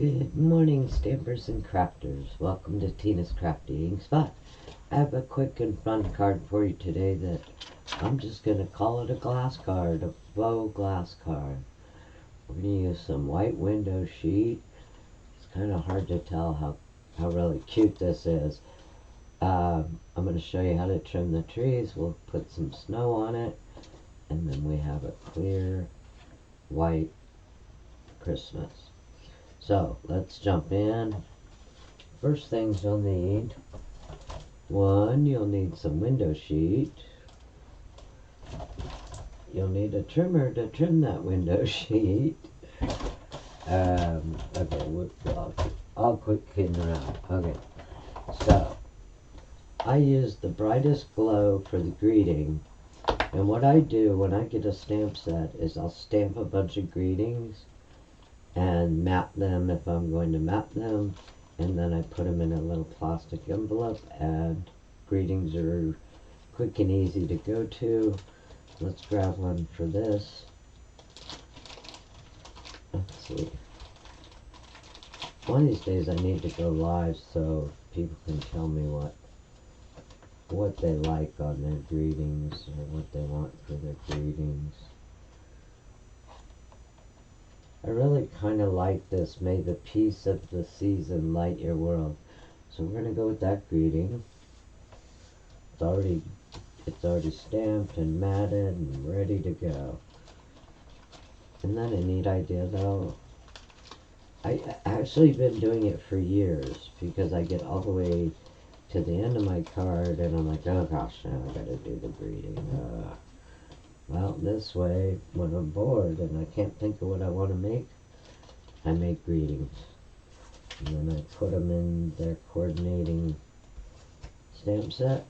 Good morning, stampers and crafters. Welcome to Tina's Craft Eating Spot. I have a quick and fun card for you today that I'm just going to call it a glass card, a faux glass card. We're going to use some white window sheet. It's kind of hard to tell how really cute this is. I'm going to show you how to trim the trees. We'll put some snow on it, and then we have a clear white Christmas. So let's jump in. First things you'll need, one, you'll need some window sheet. You'll need a trimmer to trim that window sheet. Okay, I'll quit kidding around. Okay, so I use the brightest glow for the greeting. And what I do when I get a stamp set is I'll stamp a bunch of greetings and map them if I'm going to map them, and then I put them in a little plastic envelope, and greetings are quick and easy to go to. Let's grab one for this. Let's see. One of these days I need to go live so people can tell me what they like on their greetings or what they want for their greetings. I really kind of like this, may the peace of the season light your world. So we're going to go with that greeting. It's already stamped and matted and ready to go. Isn't that a neat idea though? I actually been doing it for years because I get all the way to the end of my card and I'm like, oh gosh, now I gotta do the greeting. Well, this way, when I'm bored and I can't think of what I want to make, I make greetings. And then I put them in their coordinating stamp set,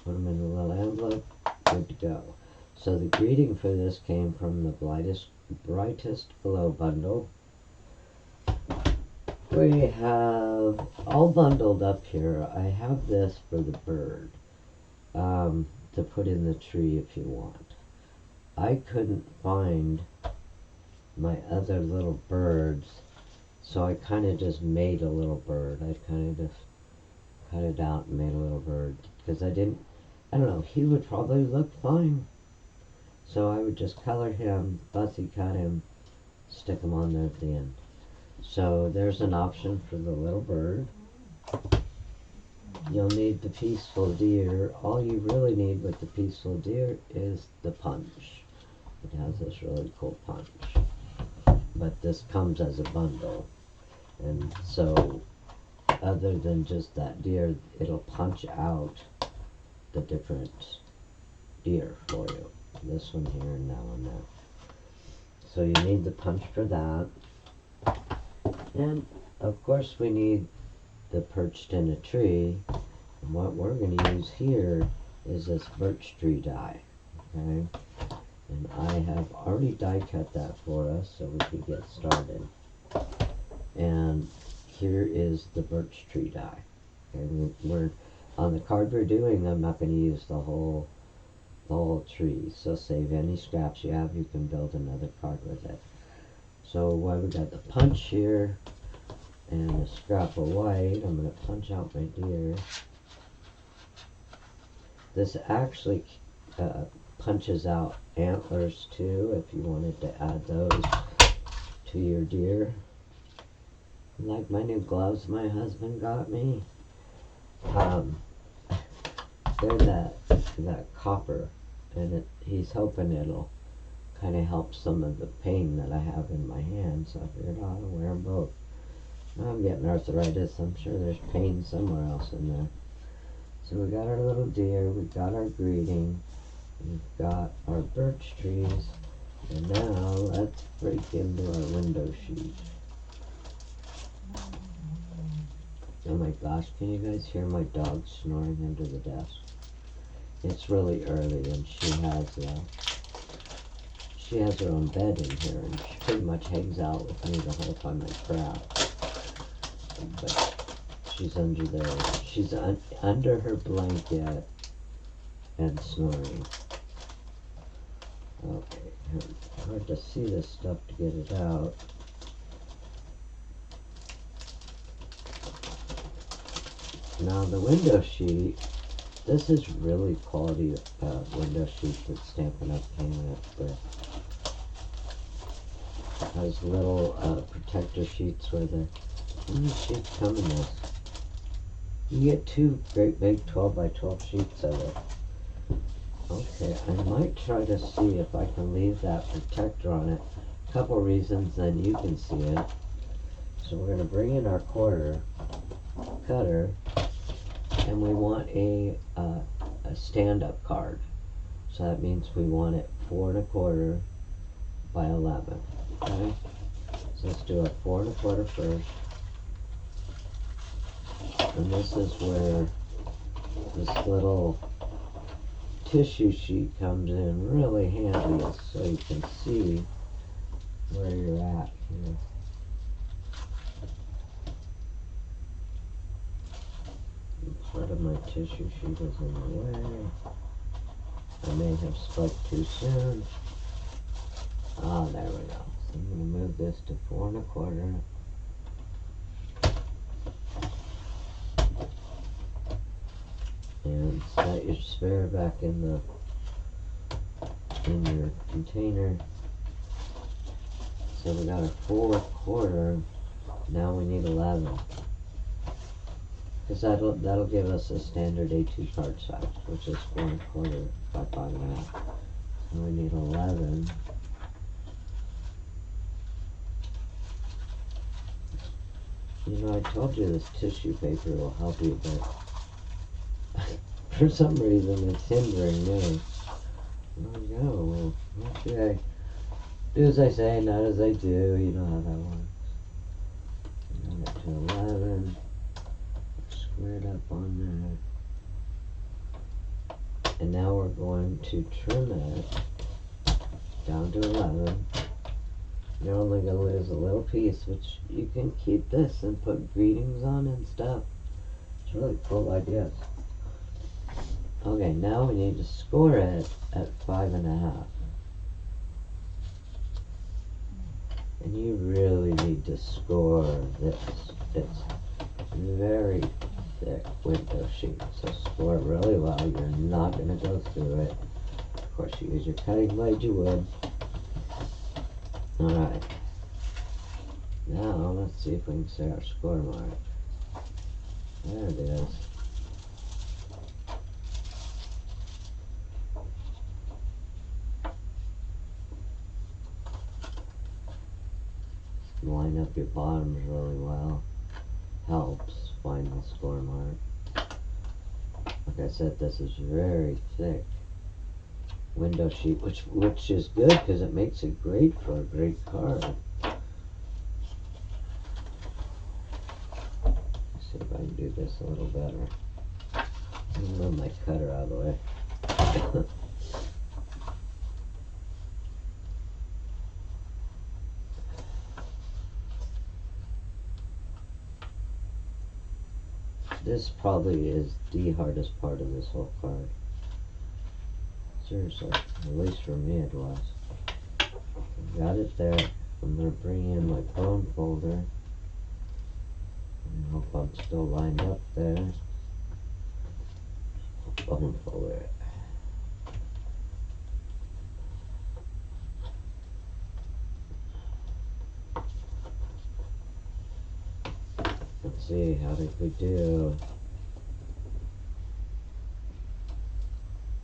put them in a little envelope, good to go. So the greeting for this came from the brightest glow bundle. We have all bundled up here. I have this for the bird, to put in the tree if you want. I couldn't find my other little birds, so I kind of just made a little bird. I kind of just cut it out and made a little bird because I don't know, he would probably look fine. So I would just color him, fussy cut him, stick him on there at the end. So there's an option for the little bird. You'll need the peaceful deer. All you really need with the peaceful deer is the punch. It has this really cool punch. But this comes as a bundle. And so, other than just that deer, it'll punch out the different deer for you. This one here and that one there. So you need the punch for that. And, of course, we need the perched in a tree. And what we're going to use here is this birch tree die. Okay? And I have already die cut that for us so we can get started. And here is the birch tree die. And we're on the card we're doing, I'm not going to use the whole tree. So save any scraps you have, you can build another card with it. So while we got the punch here and a scrap of white, I'm going to punch out my deer. This actually punches out antlers too, if you wanted to add those to your deer. Like my new gloves my husband got me. They're that copper, and he's hoping it'll kind of help some of the pain that I have in my hand, so I figured I'll wear them both. I'm getting arthritis, I'm sure there's pain somewhere else in there. So we got our little deer, we got our greeting, we've got our birch trees, and now let's break into our window sheet. Oh my gosh, can you guys hear my dog snoring under the desk? It's really early and she has her own bed in here and she pretty much hangs out with me the whole time I craft. But she's under there. She's under her blanket and snoring. Okay, hard to see this stuff to get it out. Now the window sheet, this is really quality window sheet that Stampin' Up! Came up with. It has little protector sheets where how many sheets come in this? You get two great big 12 by 12 sheets of it. Okay, I might try to see if I can leave that protector on it. Couple reasons, then you can see it. So we're going to bring in our quarter cutter, and we want a stand-up card. So that means we want it 4 1/4 by 11. Okay, so let's do a 4 1/4 first. And this is where this little tissue sheet comes in really handy, so you can see where you're at here. Part of my tissue sheet is in the way. I may have spoke too soon. Ah, there we go. So I'm going to move this to 4 1/4. And set your spare back in your container. So we got a 4 1/4. Now we need 11. Because that'll give us a standard A2 card size, which is 4 1/4 by 5 1/2. So we need 11. You know, I told you this tissue paper will help you, but for some reason it's hindering me. There we go. Okay. Do as I say, not as I do. You know how that works. Got it to 11. Squared up on there. And now we're going to trim it down to 11. You're only going to lose a little piece, which you can keep this and put greetings on and stuff. It's really cool ideas. Okay, now we need to score it at 5 1/2. And you really need to score this. It's very thick window sheet, so score it really well. You're not going to go through it. Of course, you use your cutting blade, you would. Alright. Now, let's see if we can say our score mark. There it is. Line up your bottoms really well. Helps find the score mark. Like I said, this is very thick window sheet, which is good because it makes it great for a great card. Let's see if I can do this a little better. I'm going to move my cutter out of the way. This probably is the hardest part of this whole card. Seriously, at least for me it was. Got it there. I'm going to bring in my bone folder. I hope I'm still lined up there. Bone folder. Let's see, how did we do?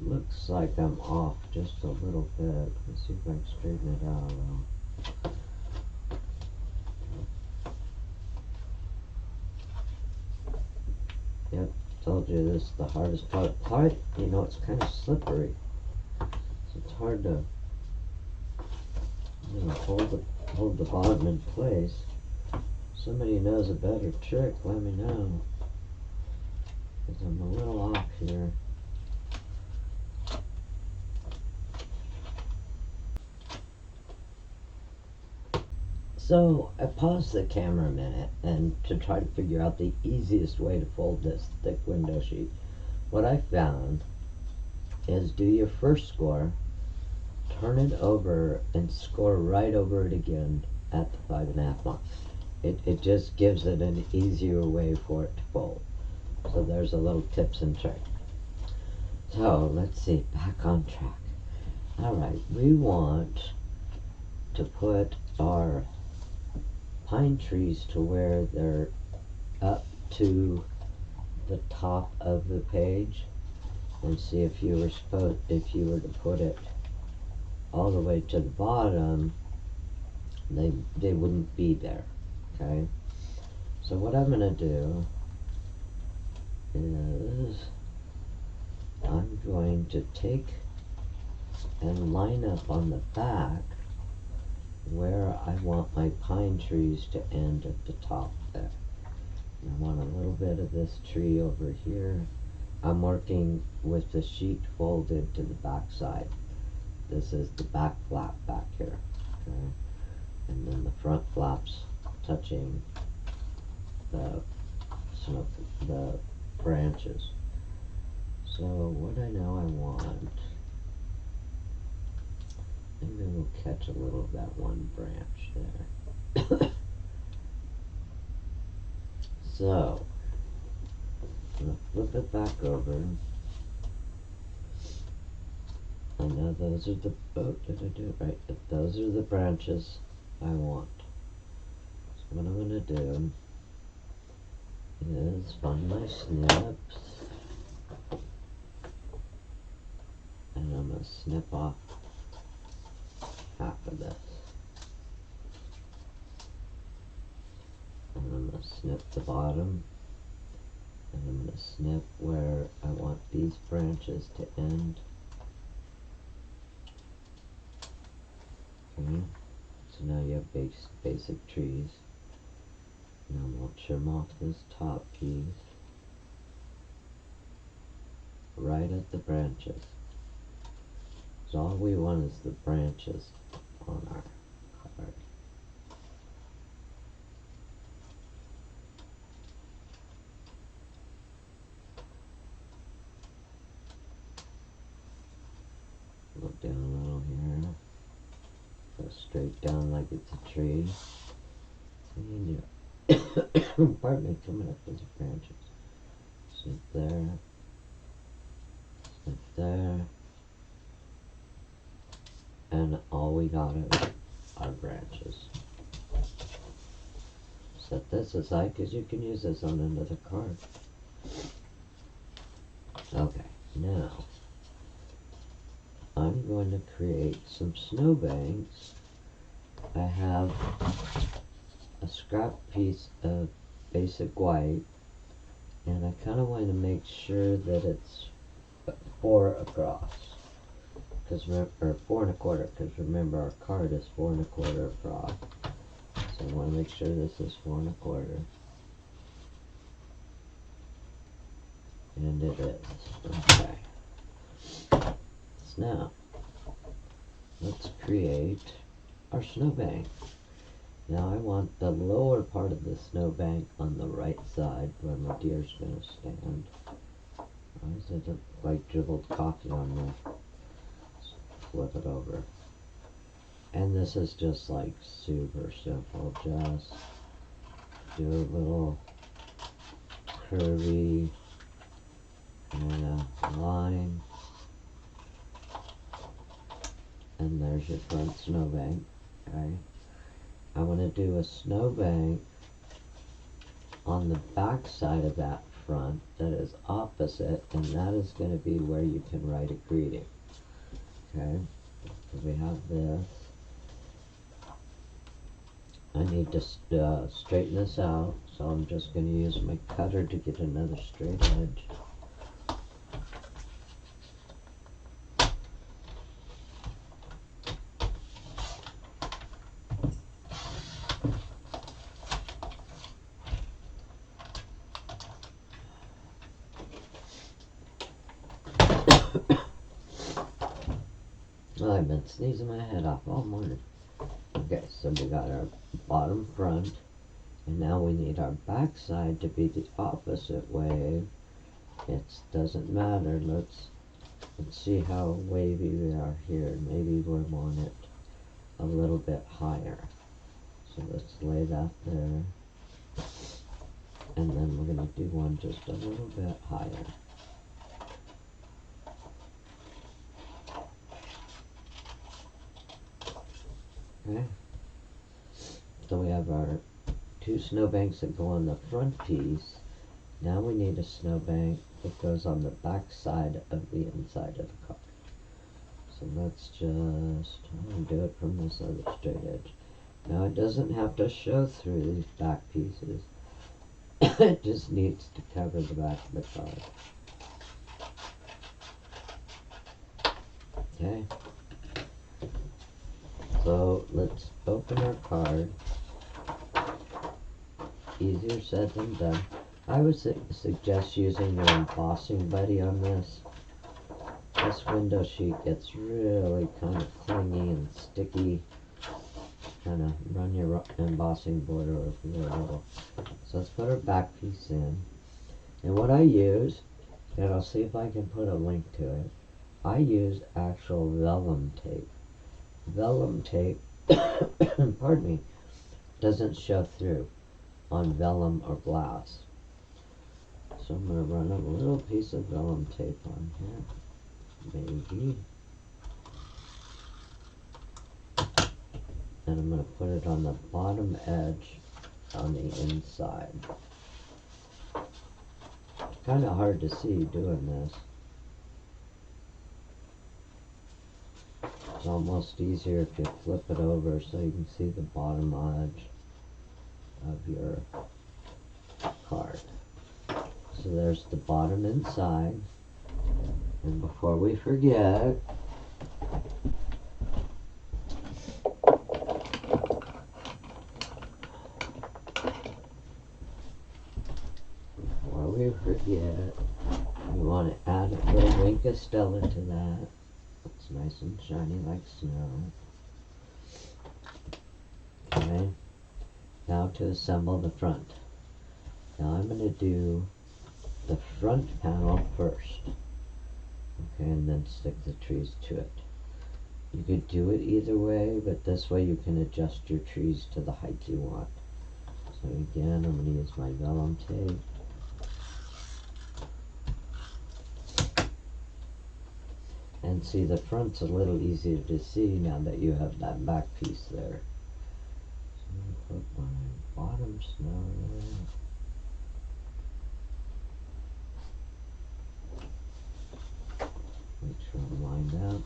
Looks like I'm off just a little bit. Let's see if I can straighten it out though. Yep, told you this is the hardest part. You know, it's kind of slippery. So it's hard to, you know, hold the bottom in place. Somebody knows a better trick, let me know. Because I'm a little off here. So I paused the camera a minute and to try to figure out the easiest way to fold this thick window sheet. What I found is do your first score, turn it over and score right over it again at the 5 1/2 mark. It just gives it an easier way for it to fold. So there's a little tips and trick. So let's see, back on track. Alright, we want to put our pine trees to where they're up to the top of the page, and see if you were to put it all the way to the bottom, they wouldn't be there. Okay, so what I'm gonna do is I'm going to take and line up on the back where I want my pine trees to end at the top there. And I want a little bit of this tree over here. I'm working with the sheet folded to the back side. This is the back flap back here. Okay? And then the front flaps touching the branches. So what I know I want, maybe we'll catch a little of that one branch there. So I'm going to flip it back over. I know those are the, oh, did I do it right? Those are the branches I want. So what I'm going to do is find my snips, and I'm going to snip off half of this. And I'm going to snip the bottom, and I'm going to snip where I want these branches to end. Okay, so now you have basic trees. Now we'll trim off this top piece right at the branches. So all we want is the branches on our card. Look down a little here. Go straight down like it's a tree. And you pardon me, coming up with the branches. Snip there. Snip there. And all we got are branches. Set this aside because you can use this on another card. Okay, now I'm going to create some snowbanks. I have a scrap piece of basic white, and I kind of want to make sure that it's 4 across, or 4 1/4, because remember our card is 4 1/4 across. So I want to make sure this is 4 1/4, and it is. Okay. So now let's create our snowbank. Now I want the lower part of the snowbank on the right side where my deer's going to stand. Why does it look like dribbled coffee on me? Flip it over. And this is just like super simple. Just do a little curvy and a line. And there's your front snowbank. Okay. I want to do a snowbank on the back side of that front that is opposite, and that is going to be where you can write a greeting. Okay, so we have this. I need to straighten this out, so I'm just going to use my cutter to get another straight edge. I've been sneezing my head off all morning. Okay, so we got our bottom front, and now we need our back side to be the opposite way. It doesn't matter. Let's see how wavy we are here. Maybe we want it a little bit higher. So let's lay that there. And then we're going me do one just a little bit higher. Okay. So we have our two snowbanks that go on the front piece. Now we need a snowbank that goes on the back side of the inside of the card. So let's just do it from this other straight edge. Now it doesn't have to show through these back pieces. It just needs to cover the back of the card. Okay. So let's open our card. Easier said than done. I would suggest using your embossing buddy on this. This window sheet gets really kind of clingy and sticky. Kind of run your embossing board over a little. So let's put our back piece in. And what I use, and I'll see if I can put a link to it, I use actual vellum tape. Vellum tape, pardon me, doesn't show through on vellum or glass. So I'm going to run a little piece of vellum tape on here, maybe. And I'm going to put it on the bottom edge on the inside. It's kind of hard to see doing this. It's almost easier if you flip it over so you can see the bottom edge of your card. So there's the bottom inside. And before we forget, you want to add a little wink of Stella to that. It's nice and shiny like snow. Okay, now to assemble the front. Now I'm going to do the front panel first. Okay, and then stick the trees to it. You could do it either way, but this way you can adjust your trees to the height you want. So again, I'm going to use my vellum tape. And see, the front's a little easier to see now that you have that back piece there. So I'm going to put my bottom snow there. Make sure I'm lined up.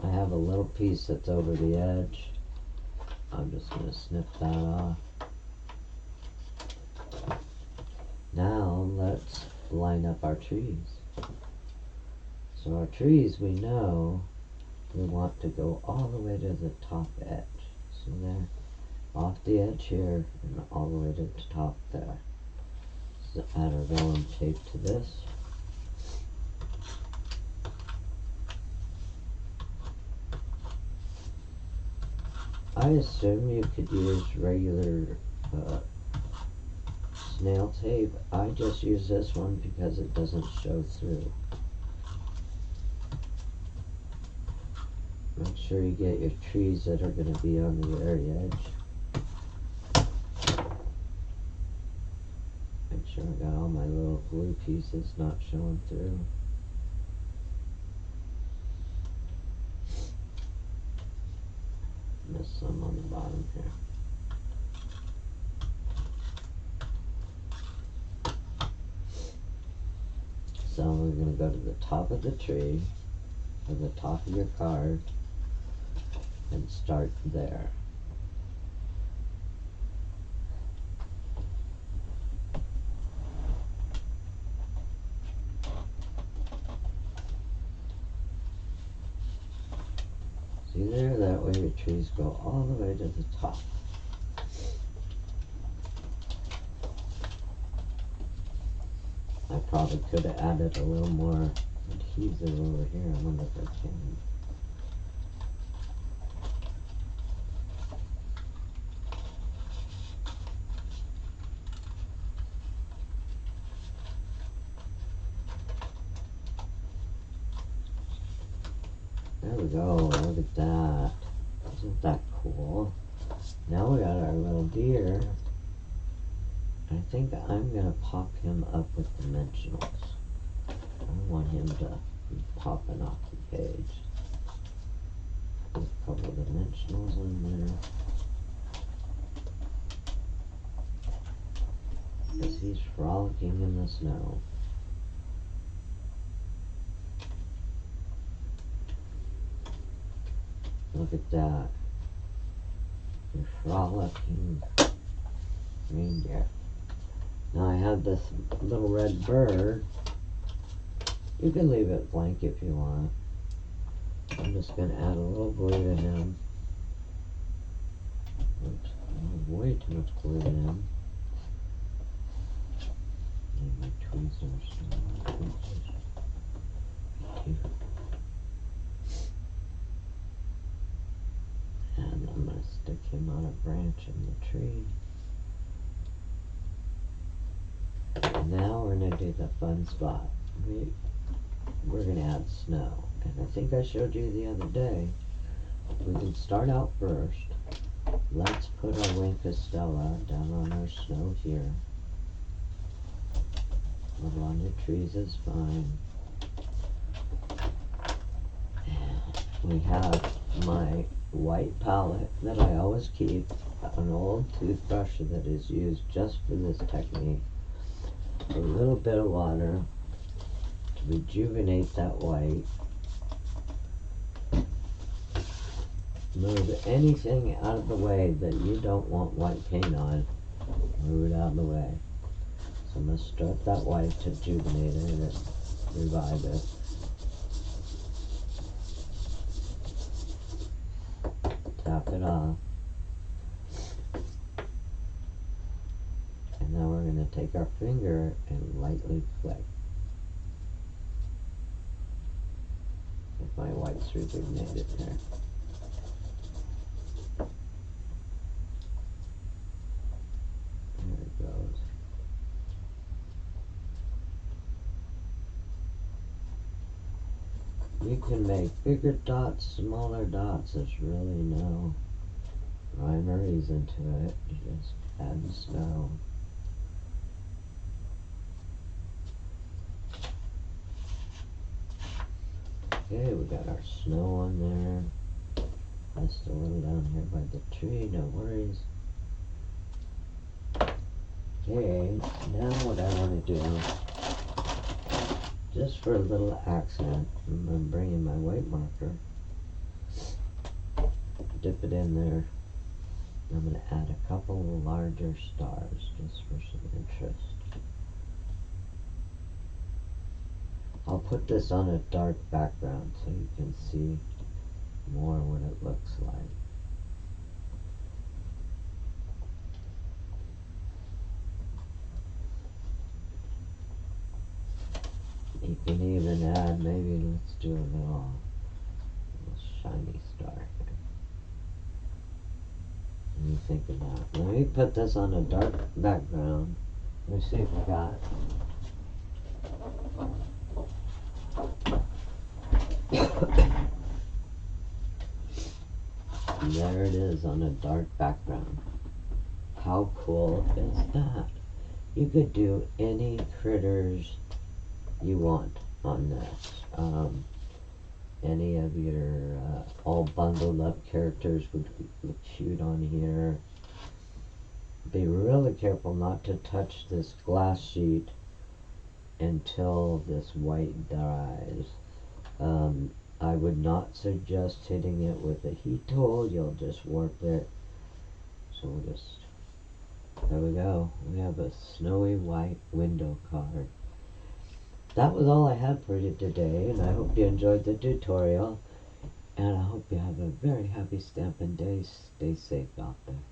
I have a little piece that's over the edge. I'm just going to snip that off. Now let's line up our trees. So our trees, we know we want to go all the way to the top edge. So they're off the edge here and all the way to the top there. So add our vellum tape to this. I assume you could use regular snail tape. I just use this one because it doesn't show through. Make sure you get your trees that are going to be on the very edge. Make sure I got all my little blue pieces not showing through. Missed some on the bottom here. So we're going to go to the top of the tree, or the top of your card, and start there. See there? That way your trees go all the way to the top. I probably could have added a little more adhesive over here. I wonder if I can. There we go, look at that. Isn't that cool? Now we got our little deer, I think I'm going to pop him up with dimensionals. I want him to be popping off the page. Put a couple of dimensionals in there. Because he's frolicking in the snow. Look at that. You're frolicking reindeer. Now I have this little red bird. You can leave it blank if you want. I'm just going to add a little glue to him. Oops, I have way too much glue to him. And my tweezers. And I'm going to stick him on a branch in the tree. Now we're going to do the fun spot. We're going to add snow. And I think I showed you the other day. We can start out first. Let's put our Winkostella down on our snow here. A little on the trees is fine. And we have my white palette that I always keep. An old toothbrush that is used just for this technique. A little bit of water to rejuvenate that white. Move anything out of the way that you don't want white paint on. Move it out of the way. So I'm going to start that white to rejuvenate it and revive it. Tap it off. And now we're going to take our finger and lightly flick. If my white's rejuvenated there. There it goes. You can make bigger dots, smaller dots. There's really no rhyme or reason to it. You just add snow. Okay, we got our snow on there. Just a little down here by the tree, no worries. Okay, now what I want to do, just for a little accent, I'm bringing my white marker, dip it in there. I'm going to add a couple larger stars just for some interest. I'll put this on a dark background so you can see more what it looks like. You can even add, maybe let's do a little shiny star. What do you think of that? Let me put this on a dark background. Let me see if we got and there it is on a dark background. How cool is that? You could do any critters you want on this. Any of your all bundled up characters would look cute on here. Be really careful not to touch this glass sheet until this white dries. I would not suggest hitting it with a heat tool. You'll just warp it. So we'll just, there we go. We have a snowy white window card. That was all I had for you today, and I hope you enjoyed the tutorial, and I hope you have a very happy Stampin' Day. Stay safe out there.